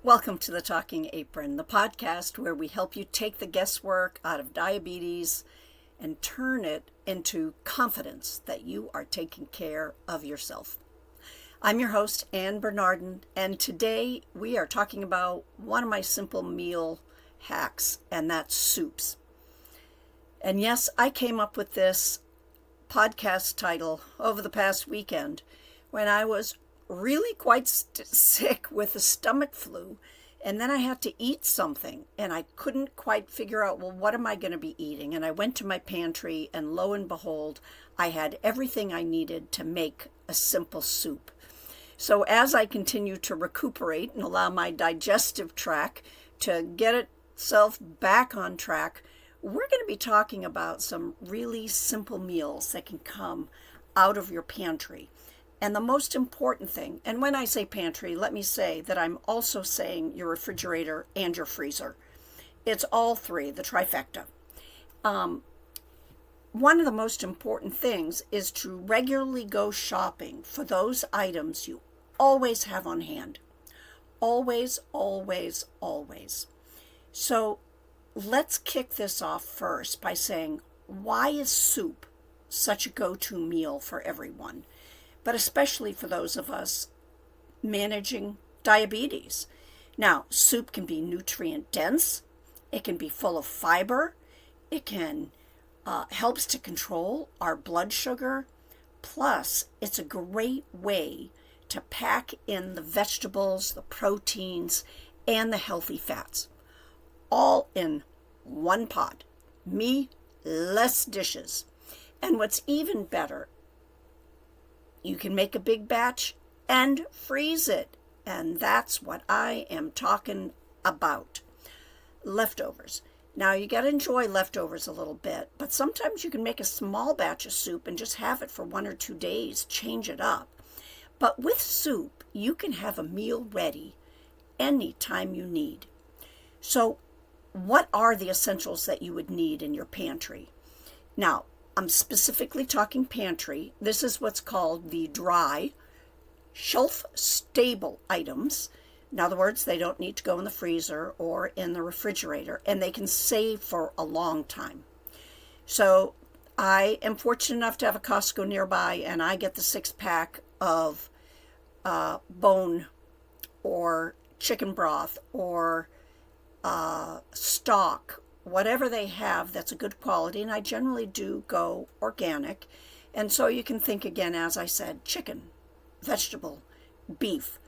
Welcome to the Talking Apron, the podcast where we help you take the guesswork out of diabetes and turn it into confidence that you are taking care of yourself. I'm your host, Ann Bernardin, and today we are talking about one of my simple meal hacks, and that's soups. And yes, I came up with this podcast title over the past weekend when I was really quite sick with the stomach flu, and then I had to eat something and I couldn't quite figure out, well, what am I going to be eating? And I went to my pantry, and lo and behold, I had everything I needed to make a simple soup. So as I continue to recuperate and allow my digestive tract to get itself back on track, we're going to be talking about some really simple meals that can come out of your pantry. And the most important thing, and when I say pantry, let me say that I'm also saying your refrigerator and your freezer. It's all three, the trifecta. One of the most important things is to regularly go shopping for those items you always have on hand. Always, always, always. So let's kick this off first by saying, why is soup such a go-to meal for everyone? But especially for those of us managing diabetes. Now, soup can be nutrient dense, it can be full of fiber, it can helps to control our blood sugar, plus it's a great way to pack in the vegetables, the proteins, and the healthy fats, all in one pot. Less dishes. And what's even better, you can make a big batch and freeze it. And that's what I am talking about. Leftovers. Now, you got to enjoy leftovers a little bit, but sometimes you can make a small batch of soup and just have it for 1 or 2 days, change it up. But with soup, you can have a meal ready anytime you need. So, what are the essentials that you would need in your pantry? Now, I'm specifically talking pantry. This is what's called the dry, shelf-stable items. In other words, they don't need to go in the freezer or in the refrigerator, and they can save for a long time. So I am fortunate enough to have a Costco nearby, and I get the 6-pack of bone or chicken broth or stock, whatever they have that's a good quality, and I generally do go organic. And so you can think again, as I said, chicken, vegetable, beef.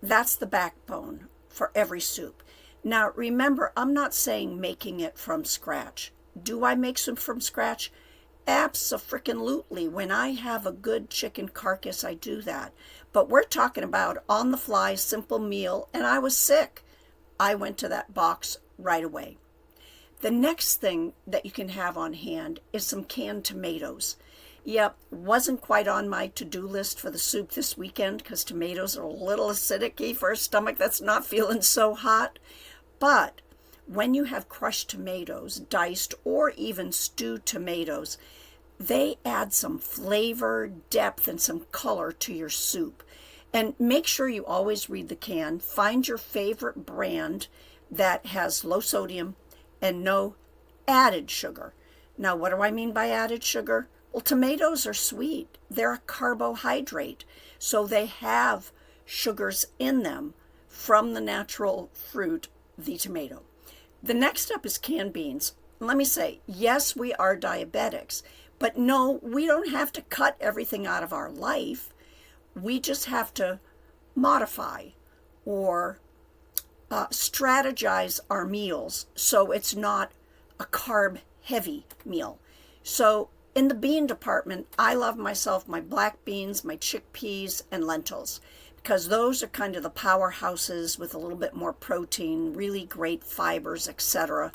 That's the backbone for every soup. Now remember, I'm not saying making it from scratch. Do I make some from scratch? Abso-frickin-lutely. When I have a good chicken carcass, I do that. But we're talking about on-the-fly, simple meal, and I was sick. I went to that box right away. The next thing that you can have on hand is some canned tomatoes. Yep, wasn't quite on my to-do list for the soup this weekend because tomatoes are a little acidic for a stomach that's not feeling so hot. But when you have crushed tomatoes, diced, or even stewed tomatoes, they add some flavor, depth, and some color to your soup. And make sure you always read the can. Find your favorite brand that has low sodium and no added sugar. Now, what do I mean by added sugar? Well, tomatoes are sweet. They're a carbohydrate, so they have sugars in them from the natural fruit, the tomato. The next up is canned beans. Let me say, yes, we are diabetics, but no, we don't have to cut everything out of our life. We just have to modify or strategize our meals so it's not a carb-heavy meal. So in the bean department, I love myself my black beans, my chickpeas, and lentils, because those are kind of the powerhouses with a little bit more protein, really great fibers, etc.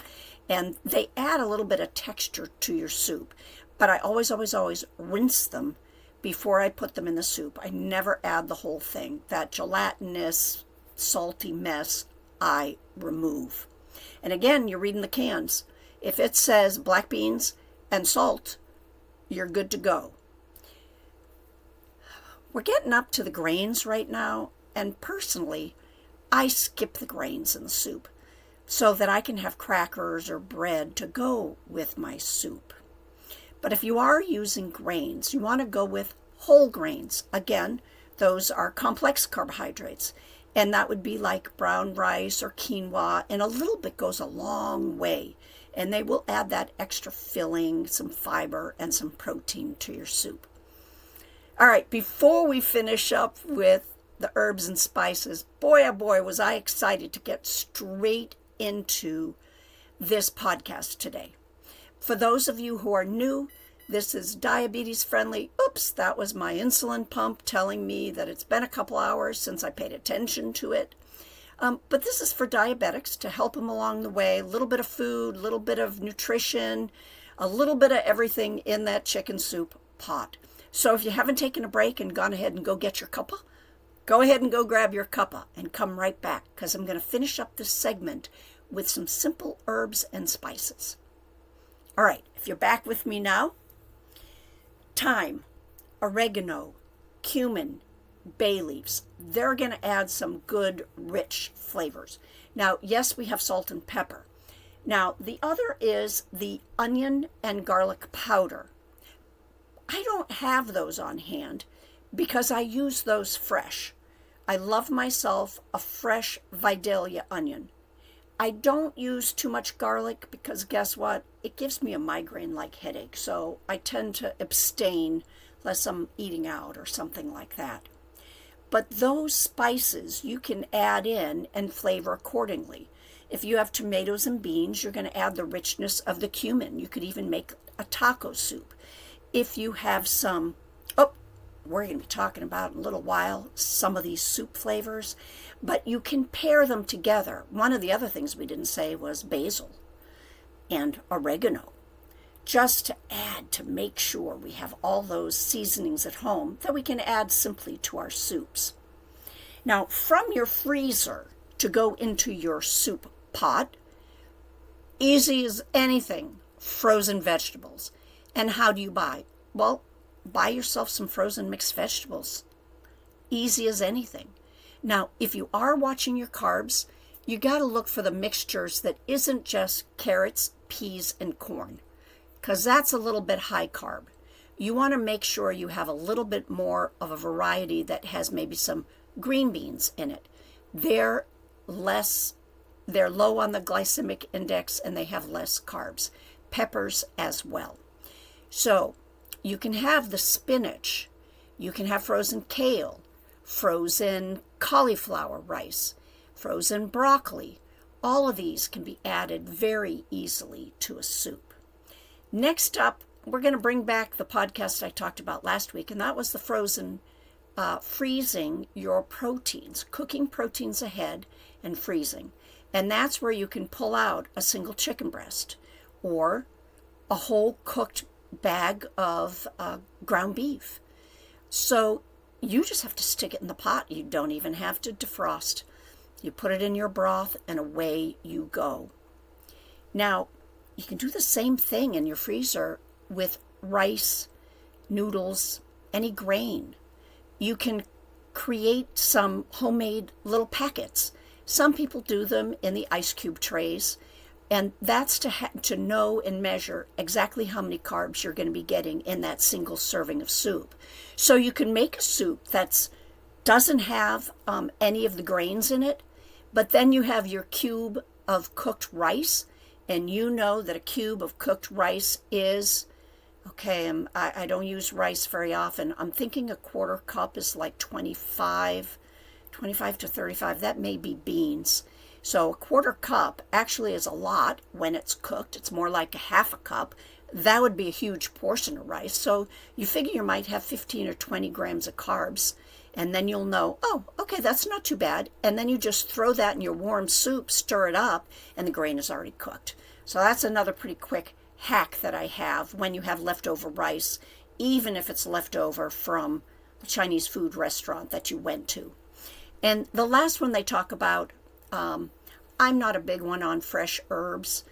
And they add a little bit of texture to your soup. But I always rinse them before I put them in the soup. I never add the whole thing. That gelatinous, salty mess, I remove. And again, you're reading the cans. If it says black beans and salt, you're good to go. We're getting up to the grains right now, and personally, I skip the grains in the soup so that I can have crackers or bread to go with my soup. But if you are using grains, you want to go with whole grains. Again, those are complex carbohydrates, and that would be like brown rice or quinoa, and a little bit goes a long way, and they will add that extra filling, some fiber, and some protein to your soup. All right, before we finish up with the herbs and spices, boy, oh boy, was I excited to get straight into this podcast today. For those of you who are new, this is diabetes friendly. Oops, that was my insulin pump telling me that it's been a couple hours since I paid attention to it. But this is for diabetics to help them along the way. A little bit of food, a little bit of nutrition, a little bit of everything in that chicken soup pot. So if you haven't taken a break and gone ahead and go get your cuppa, go ahead and go grab your cuppa and come right back, because I'm going to finish up this segment with some simple herbs and spices. All right, if you're back with me now, thyme, oregano, cumin, bay leaves. They're going to add some good, rich flavors. Now, yes, we have salt and pepper. Now, the other is the onion and garlic powder. I don't have those on hand because I use those fresh. I love myself a fresh Vidalia onion. I don't use too much garlic because guess what? It gives me a migraine-like headache, so I tend to abstain unless I'm eating out or something like that. But those spices you can add in and flavor accordingly. If you have tomatoes and beans, you're going to add the richness of the cumin. You could even make a taco soup. If you have some, we're going to be talking about in a little while some of these soup flavors, but you can pair them together. One of the other things we didn't say was basil and oregano, just to add to make sure we have all those seasonings at home that we can add simply to our soups. Now, from your freezer to go into your soup pot, easy as anything, frozen vegetables. And how do you buy? Well, buy yourself some frozen mixed vegetables. Easy as anything. Now, if you are watching your carbs, you got to look for the mixtures that isn't just carrots, peas, and corn, because that's a little bit high carb. You want to make sure you have a little bit more of a variety that has maybe some green beans in it. They're low on the glycemic index and they have less carbs. Peppers as well. So you can have the spinach, you can have frozen kale, frozen cauliflower rice, frozen broccoli. All of these can be added very easily to a soup. Next up, we're going to bring back the podcast I talked about last week, and that was the freezing your proteins, cooking proteins ahead and freezing. And that's where you can pull out a single chicken breast or a whole cooked bag of ground beef. So you just have to stick it in the pot. You don't even have to defrost. You put it in your broth and away you go. Now, you can do the same thing in your freezer with rice, noodles, any grain. You can create some homemade little packets. Some people do them in the ice cube trays, and that's to know and measure exactly how many carbs you're going to be getting in that single serving of soup. So you can make a soup that doesn't have any of the grains in it, but then you have your cube of cooked rice, and you know that a cube of cooked rice is, I don't use rice very often. I'm thinking a quarter cup is like 25 to 35. That may be beans. So a quarter cup actually is a lot when it's cooked. It's more like a half a cup. That would be a huge portion of rice. So you figure you might have 15 or 20 grams of carbs. And then you'll know, that's not too bad. And then you just throw that in your warm soup, stir it up, and the grain is already cooked. So that's another pretty quick hack that I have when you have leftover rice, even if it's leftover from a Chinese food restaurant that you went to. And the last one they talk about, I'm not a big one on fresh herbs.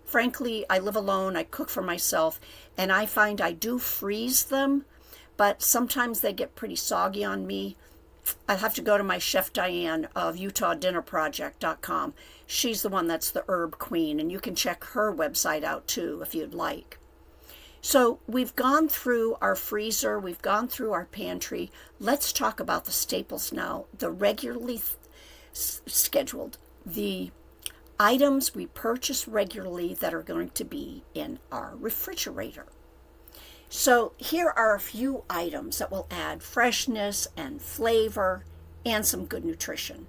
Frankly, I live alone, I cook for myself, and I find I do freeze them, but sometimes they get pretty soggy on me. I'll have to go to my Chef Diane of UtahDinnerProject.com. She's the one that's the herb queen, and you can check her website out too if you'd like. So we've gone through our freezer, we've gone through our pantry. Let's talk about the staples now, the regularly scheduled, the items we purchase regularly that are going to be in our refrigerator. So here are a few items that will add freshness and flavor and some good nutrition.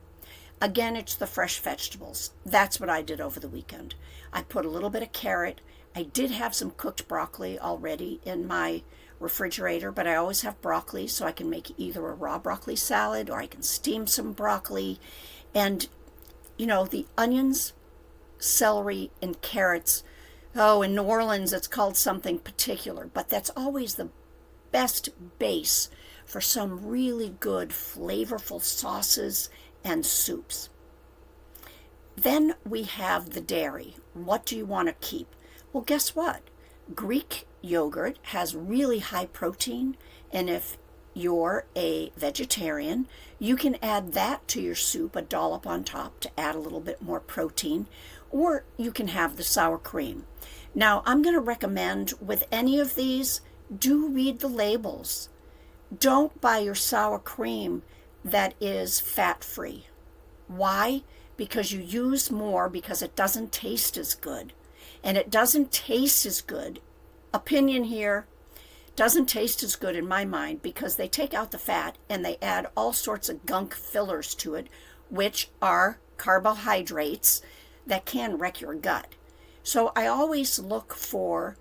Again, it's the fresh vegetables. That's what I did over the weekend. I put a little bit of carrot. I did have some cooked broccoli already in my refrigerator, but I always have broccoli, so I can make either a raw broccoli salad or I can steam some broccoli. And, you know, the onions, celery, and carrots, oh, in New Orleans it's called something particular, but that's always the best base for some really good flavorful sauces and soups. Then we have the dairy. What do you want to keep? Well, guess what? Greek yogurt has really high protein, and if you're a vegetarian, you can add that to your soup, a dollop on top to add a little bit more protein, or you can have the sour cream. Now, I'm going to recommend with any of these, do read the labels. Don't buy your sour cream that is fat-free. Why? Because you use more because it doesn't taste as good. And it doesn't taste as good, opinion here, doesn't taste as good in my mind because they take out the fat and they add all sorts of gunk fillers to it, which are carbohydrates that can wreck your gut. So I always look for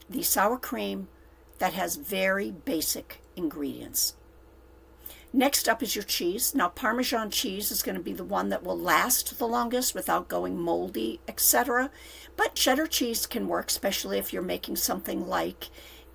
the sour cream that has very basic ingredients. Next up is your cheese. Now, Parmesan cheese is going to be the one that will last the longest without going moldy, etc. But cheddar cheese can work, especially if you're making something like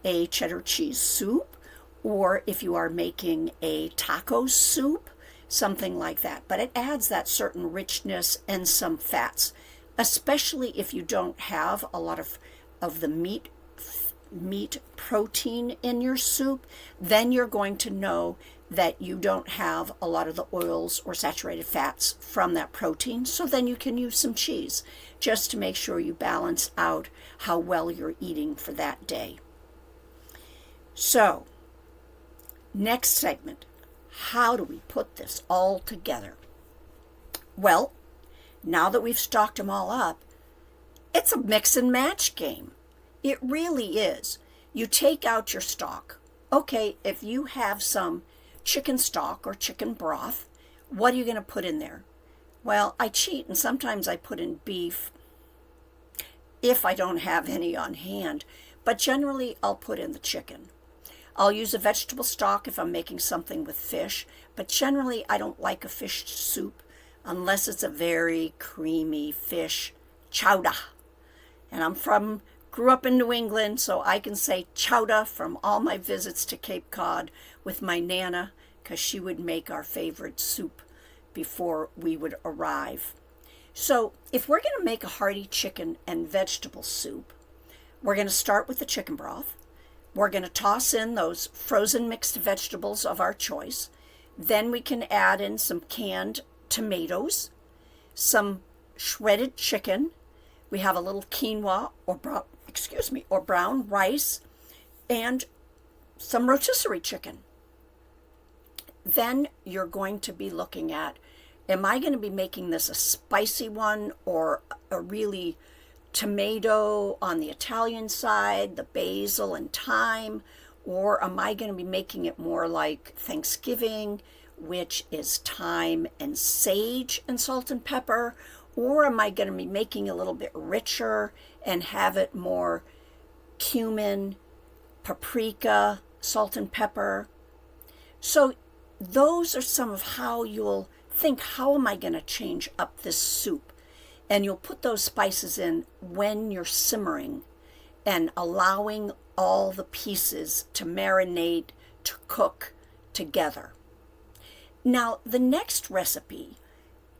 a cheddar cheese soup, or if you are making a taco soup, something like that. But it adds that certain richness and some fats, especially if you don't have a lot of the meat protein in your soup. Then you're going to know that you don't have a lot of the oils or saturated fats from that protein. So then you can use some cheese just to make sure you balance out how well you're eating for that day. So, next segment, how do we put this all together? Well, now that we've stocked them all up, it's a mix and match game. It really is. You take out your stock. Okay, if you have some chicken stock or chicken broth, what are you going to put in there? Well, I cheat and sometimes I put in beef if I don't have any on hand, but generally I'll put in the chicken. I'll use a vegetable stock if I'm making something with fish, but generally I don't like a fish soup unless it's a very creamy fish chowder. And grew up in New England, so I can say chowder from all my visits to Cape Cod with my Nana, because she would make our favorite soup before we would arrive. So if we're going to make a hearty chicken and vegetable soup, we're going to start with the chicken broth. We're going to toss in those frozen mixed vegetables of our choice. Then we can add in some canned tomatoes, some shredded chicken. We have a little quinoa or brown rice, and some rotisserie chicken. Then you're going to be looking at, am I going to be making this a spicy one or a really tomato on the Italian side, the basil and thyme, or am I going to be making it more like Thanksgiving, which is thyme and sage and salt and pepper, or am I going to be making it a little bit richer and have it more cumin, paprika, salt and pepper? So those are some of how you'll think, how am I going to change up this soup? And you'll put those spices in when you're simmering and allowing all the pieces to marinate, to cook together. Now, the next recipe,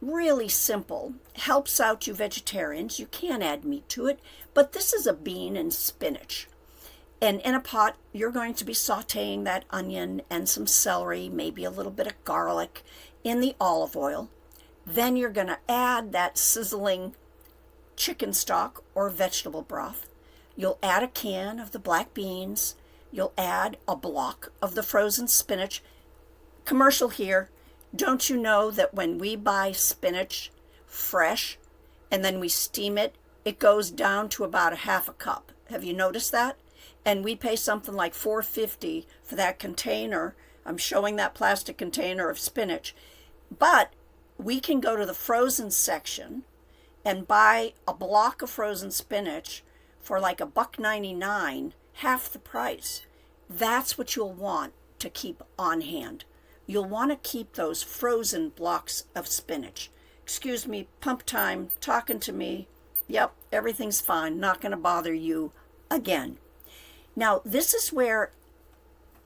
really simple, helps out you vegetarians. You can add meat to it, but this is a bean and spinach. And in a pot, you're going to be sauteing that onion and some celery, maybe a little bit of garlic in the olive oil. Then you're going to add that sizzling chicken stock or vegetable broth. You'll add a can of the black beans. You'll add a block of the frozen spinach. Commercial here. Don't you know that when we buy spinach fresh and then we steam it, it goes down to about a half a cup? Have you noticed that? And we pay something like $4.50 for that container. I'm showing that plastic container of spinach. But we can go to the frozen section and buy a block of frozen spinach for like $1.99, half the price. That's what you'll want to keep on hand. You'll want to keep those frozen blocks of spinach. Excuse me, pump time, talking to me. Yep, everything's fine, not going to bother you again. Now, this is where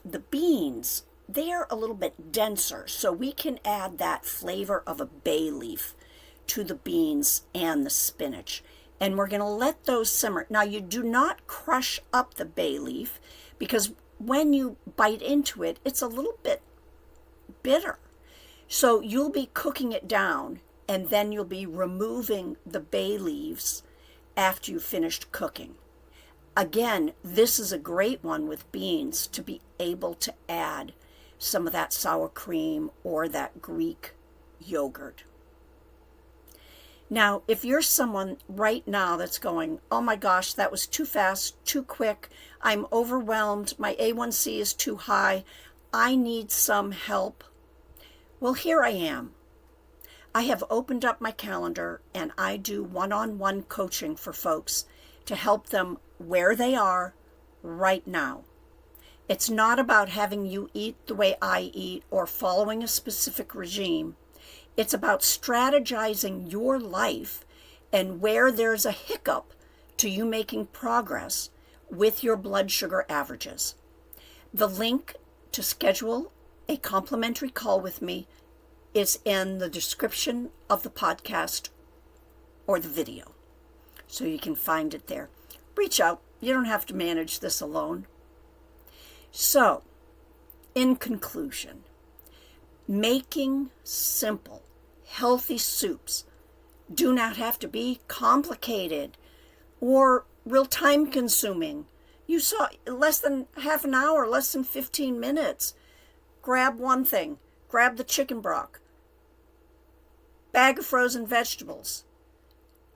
the beans, they're a little bit denser, so we can add that flavor of a bay leaf to the beans and the spinach. And we're going to let those simmer. Now, you do not crush up the bay leaf because when you bite into it, it's a little bit bitter. So you'll be cooking it down, and then you'll be removing the bay leaves after you've finished cooking. Again, this is a great one with beans to be able to add some of that sour cream or that Greek yogurt. Now, if you're someone right now that's going, oh my gosh, that was too fast, too quick, I'm overwhelmed, my A1C is too high, I need some help. Well, here I am. I have opened up my calendar and I do one-on-one coaching for folks to help them where they are right now. It's not about having you eat the way I eat or following a specific regime. It's about strategizing your life and where there's a hiccup to you making progress with your blood sugar averages. The link to schedule a complimentary call with me is in the description of the podcast or the video. So you can find it there. Reach out. You don't have to manage this alone. So, in conclusion, making simple, healthy soups do not have to be complicated or real time consuming. You saw less than half an hour, less than 15 minutes. Grab one thing. Grab the chicken broth. Bag of frozen vegetables.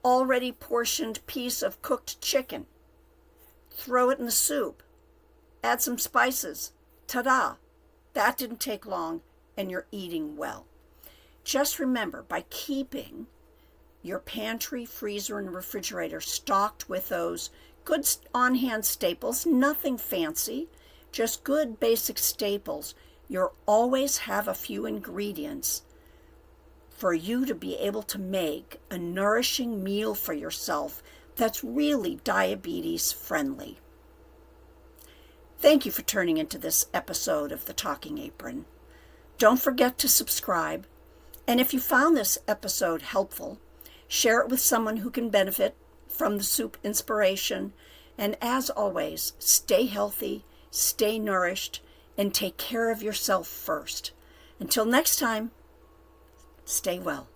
Already portioned piece of cooked chicken. Throw it in the soup. Add some spices. Ta-da! That didn't take long, and you're eating well. Just remember, by keeping your pantry, freezer, and refrigerator stocked with those good on-hand staples, nothing fancy, just good basic staples, you'll always have a few ingredients for you to be able to make a nourishing meal for yourself that's really diabetes friendly. Thank you for turning into this episode of The Talking Apron. Don't forget to subscribe. And if you found this episode helpful, share it with someone who can benefit from the soup inspiration. And as always, stay healthy, stay nourished, and take care of yourself first. Until next time, stay well.